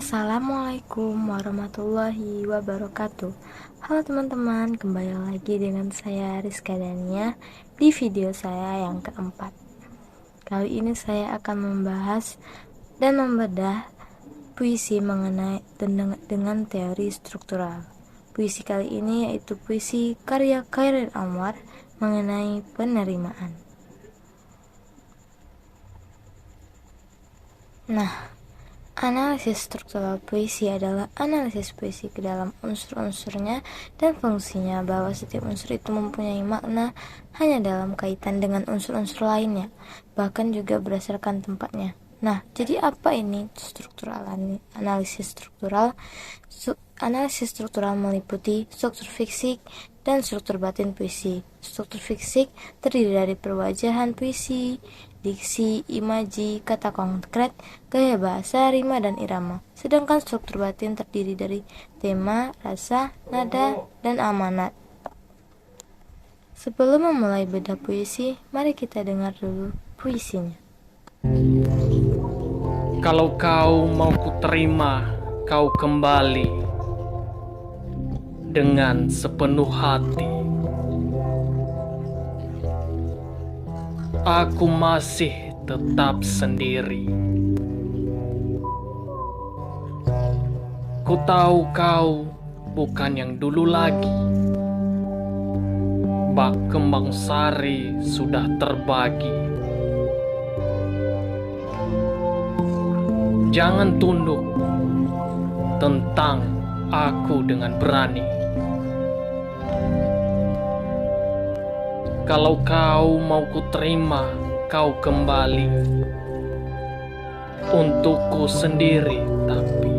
Assalamualaikum warahmatullahi wabarakatuh. Halo teman-teman, kembali lagi dengan saya Rizka Dania di video saya yang keempat. Kali ini saya akan membahas dan membedah puisi mengenai dengan teori struktural. Puisi kali ini yaitu puisi karya Chairil Anwar mengenai penerimaan. Nah, analisis struktural puisi adalah analisis puisi ke dalam unsur-unsurnya dan fungsinya, bahwa setiap unsur itu mempunyai makna hanya dalam kaitan dengan unsur-unsur lainnya, bahkan juga berdasarkan tempatnya. Nah, jadi apa ini analisis struktural? Analisis struktural meliputi struktur fisik dan struktur batin puisi. Struktur fisik terdiri dari perwajahan puisi, diksi, imaji, kata konkret, gaya bahasa, rima, dan irama. Sedangkan struktur batin terdiri dari tema, rasa, nada, dan amanat. Sebelum memulai bedah puisi, mari kita dengar dulu puisinya. Kalau kau mau kuterima, kau kembali dengan sepenuh hati. Aku masih tetap sendiri. Ku tahu kau bukan yang dulu lagi. Bak kembang sari sudah terbagi. Jangan tunduk, tentang aku dengan berani. Kalau kau mau kuterima, kau kembali. Untukku sendiri tapi.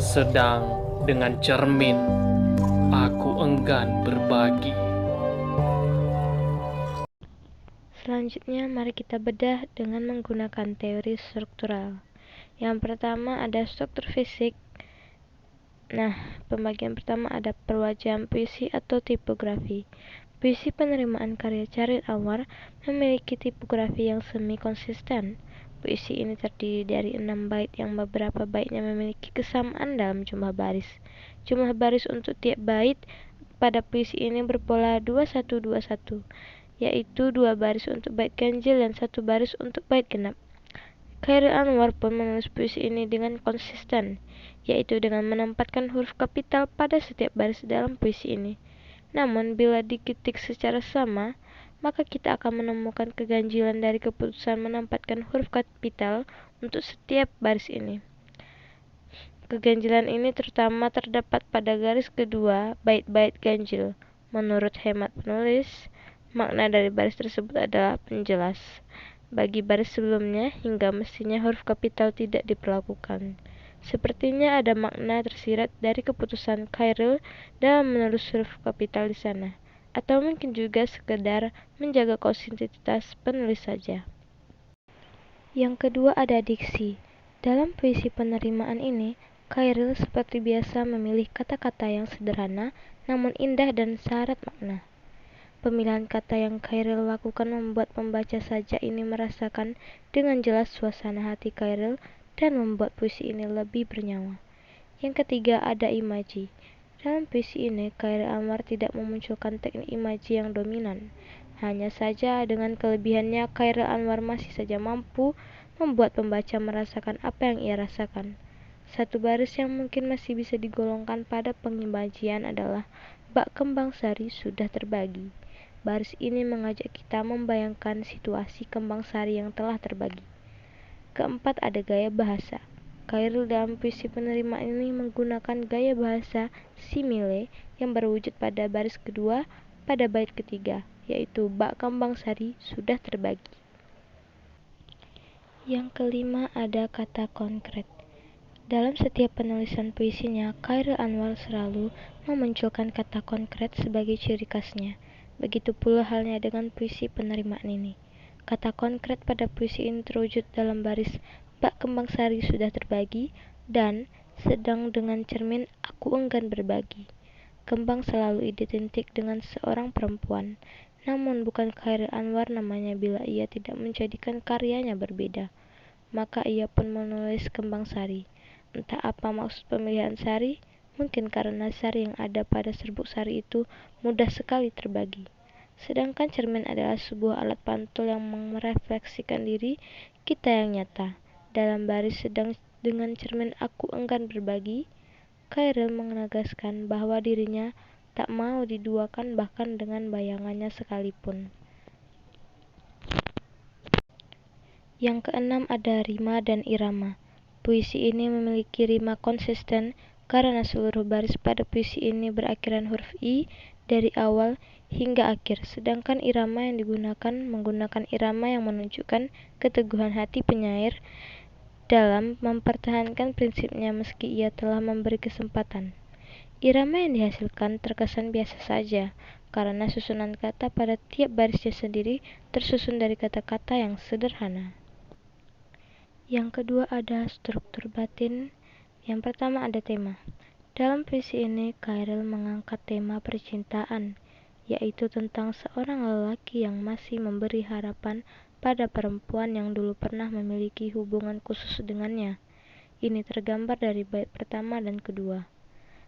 Sedang dengan cermin, aku enggan berbagi. Selanjutnya mari kita bedah dengan menggunakan teori struktural. Yang pertama ada struktur fisik. Nah, pembagian pertama ada perwajahan puisi atau tipografi. Puisi penerimaan karya Chairil Anwar memiliki tipografi yang semi konsisten. Puisi ini terdiri dari 6 bait yang beberapa baitnya memiliki kesamaan dalam jumlah baris. Jumlah baris untuk tiap bait pada puisi ini berpola 2121. Yaitu 2 baris untuk bait ganjil dan 1 baris untuk bait genap. Chairil Anwar pun menulis puisi ini dengan konsisten, yaitu dengan menempatkan huruf kapital pada setiap baris dalam puisi ini. Namun, bila diketik secara sama, maka kita akan menemukan keganjilan dari keputusan menempatkan huruf kapital untuk setiap baris ini. Keganjilan ini terutama terdapat pada garis kedua bait-bait ganjil. Menurut hemat penulis, makna dari baris tersebut adalah penjelas. Bagi baris sebelumnya, hingga mestinya huruf kapital tidak diperlakukan. Sepertinya ada makna tersirat dari keputusan Chairil dalam menulis huruf kapital di sana. Atau mungkin juga sekedar menjaga konsistenitas penulis saja. Yang kedua ada diksi. Dalam puisi penerimaan ini, Chairil seperti biasa memilih kata-kata yang sederhana namun indah dan syarat makna. Pemilihan kata yang Chairil lakukan membuat pembaca saja ini merasakan dengan jelas suasana hati Chairil dan membuat puisi ini lebih bernyawa. Yang ketiga ada imaji. Dalam puisi ini, Chairil Anwar tidak memunculkan teknik imaji yang dominan. Hanya saja dengan kelebihannya, Chairil Anwar masih saja mampu membuat pembaca merasakan apa yang ia rasakan. Satu baris yang mungkin masih bisa digolongkan pada pengimajian adalah bak kembang sari sudah terbagi. Baris ini mengajak kita membayangkan situasi kembang sari yang telah terbagi. Keempat ada gaya bahasa. Chairil dalam puisi penerimaan ini menggunakan gaya bahasa simile yang berwujud pada baris kedua pada bait ketiga, yaitu bak kembang sari sudah terbagi. Yang kelima ada kata konkret. Dalam setiap penulisan puisinya, Chairil Anwar selalu memunculkan kata konkret sebagai ciri khasnya. Begitu pula halnya dengan puisi penerimaan ini. Kata konkret pada puisi ini terwujud dalam baris bak kembang sari sudah terbagi dan sedang dengan cermin aku enggan berbagi. Kembang selalu identik dengan seorang perempuan, namun bukan Chairil Anwar namanya bila ia tidak menjadikan karyanya berbeda. maka ia pun menulis Kembang Sari. Entah apa maksud pemilihan sari, mungkin karena sari yang ada pada serbuk sari itu mudah sekali terbagi. Sedangkan cermin adalah sebuah alat pantul yang merefleksikan diri kita yang nyata. Dalam baris sedang dengan cermin aku enggan berbagi, Khairil menegaskan bahwa dirinya tak mau diduakan bahkan dengan bayangannya sekalipun. Yang keenam ada rima dan irama. Puisi ini memiliki rima konsisten karena seluruh baris pada puisi ini berakhiran huruf i dari awal hingga akhir, sedangkan irama yang digunakan menggunakan irama yang menunjukkan keteguhan hati penyair dalam mempertahankan prinsipnya meski ia telah memberi kesempatan. Irama yang dihasilkan terkesan biasa saja, karena susunan kata pada tiap barisnya sendiri tersusun dari kata-kata yang sederhana. Yang kedua ada struktur batin. Yang pertama ada tema. Dalam puisi ini, Khairil mengangkat tema percintaan, yaitu tentang seorang lelaki yang masih memberi harapan pada perempuan yang dulu pernah memiliki hubungan khusus dengannya. Ini tergambar dari bait pertama dan kedua.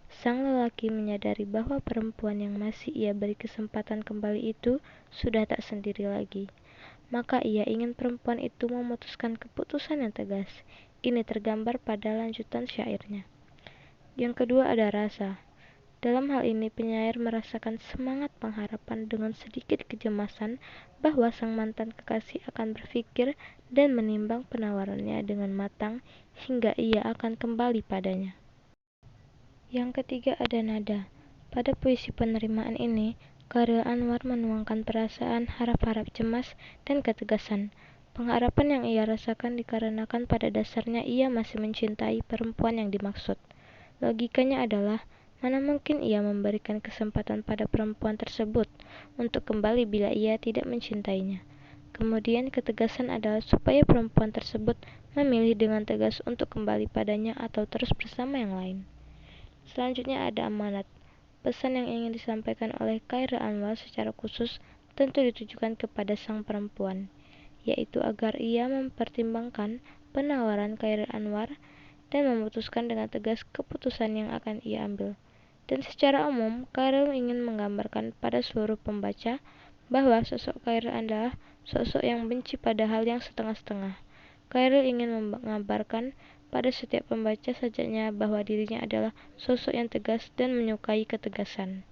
Sang lelaki menyadari bahwa perempuan yang masih ia beri kesempatan kembali itu sudah tak sendiri lagi. Maka ia ingin perempuan itu memutuskan keputusan yang tegas. Ini tergambar pada lanjutan syairnya. Yang kedua ada rasa. Dalam hal ini penyair merasakan semangat pengharapan dengan sedikit kecemasan bahwa sang mantan kekasih akan berpikir dan menimbang penawarannya dengan matang hingga ia akan kembali padanya. Yang ketiga ada nada. Pada puisi penerimaan ini, Khairil Anwar menuangkan perasaan harap-harap cemas dan ketegasan. Pengharapan yang ia rasakan dikarenakan pada dasarnya ia masih mencintai perempuan yang dimaksud. Logikanya adalah, mana mungkin ia memberikan kesempatan pada perempuan tersebut untuk kembali bila ia tidak mencintainya. Kemudian ketegasan adalah supaya perempuan tersebut memilih dengan tegas untuk kembali padanya atau terus bersama yang lain. Selanjutnya ada amanat. Pesan yang ingin disampaikan oleh Khairil Anwar secara khusus tentu ditujukan kepada sang perempuan, yaitu agar ia mempertimbangkan penawaran Khairil Anwar dan memutuskan dengan tegas keputusan yang akan ia ambil. Dan secara umum, Khairil ingin menggambarkan pada seluruh pembaca bahwa sosok Khairil adalah sosok yang benci pada hal yang setengah-setengah. Khairil ingin mengabarkan pada setiap pembaca sajaknya bahwa dirinya adalah sosok yang tegas dan menyukai ketegasan.